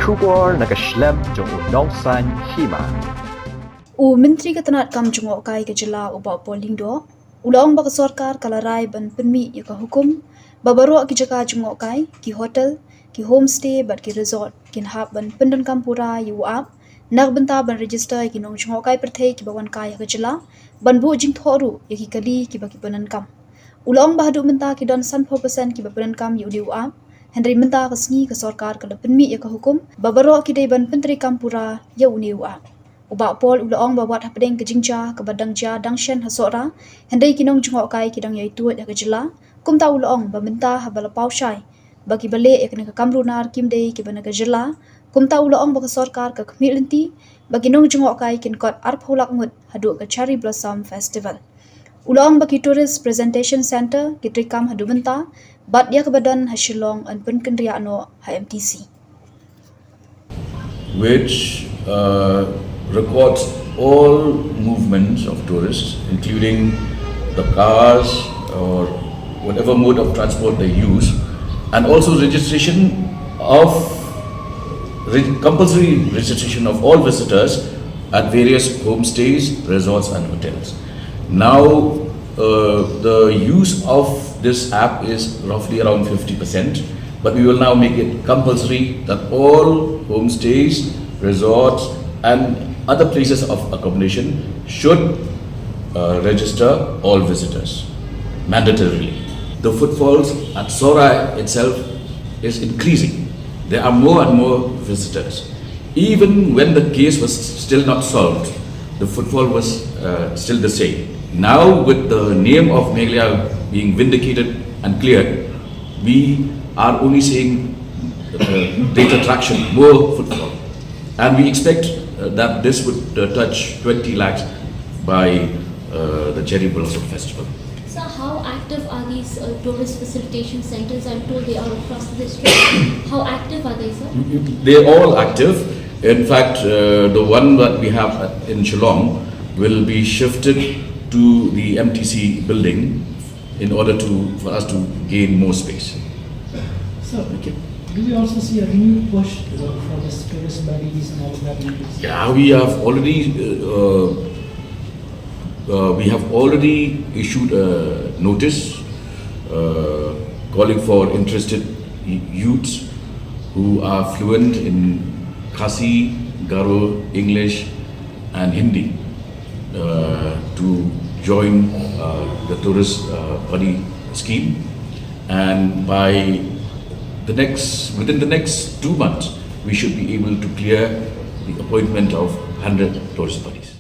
Shubor nakaslem jong Nongwan Hima. Menteri Ketenagaan Jngohkai ke jela ubah polling do. Ulang bak sarkar kalarai ban penmi ya ka hukum. Babaru ki jaka Jngohkai ki hotel ki homestay bat ki resort kin hab ban pendan kampura yu ap. Nak benta ban register ki nong Jngohkai perthai ki bawan kai ka jela. Ban bu jing thoru ya ki kali ki baki penan kam. Ulang bah Haduh menta ki don 100% ki bapenan kam yu diu ap. Henry menta kasni ka sarkar kala penmi ya ka hukum. Babaru ki dei ban pentri kampura ya uniu ap. Ubak pol ulaong bawat hapedeng ke jingja ke badang ja dangshen hasora hendai kinong Jngohkai kidang yai tuat ya ke jela kum ta ulaong bamenta habala paushai bagi bale ya kena ke kamrunar kim dei ki bana ke jela kum ta ulaong baka sarkar ke Khmih Lynti bagi nong Jngohkai kin kot arp holak Ngut Haduh ke Cherry Blossom Festival ulaong bagi tourist presentation center ki trikam Haduh menta bat ya ke badan hasilong an pen kendria no HMTC which records all movements of tourists, including the cars or whatever mode of transport they use, and also compulsory registration of all visitors at various homestays, resorts and hotels. Now, the use of this app is roughly around 50%, but we will now make it compulsory that all homestays, resorts and other places of accommodation should register all visitors mandatorily. The footfalls at Sora itself is increasing. There are more and more visitors. Even when the case was still not solved, the footfall was still the same. Now, with the name of Meghalaya being vindicated and cleared, we are only seeing data traction, more footfall. And we expect that this would touch 20 lakhs by the Cherry Blossom Festival. So how active are these tourist facilitation centers? I'm told they are across the district. How active are they, sir? They're all active. In fact, the one that we have in Shillong will be shifted to the MTC building in order for us to gain more space. So, do we also see a renewed push for this tourist bodies and all of that? Yeah, we have already issued a notice calling for interested youths who are fluent in Khasi, Garo, English and Hindi to join the tourist buddy scheme, and within the next 2 months, we should be able to clear the appointment of 100 tourist buddies.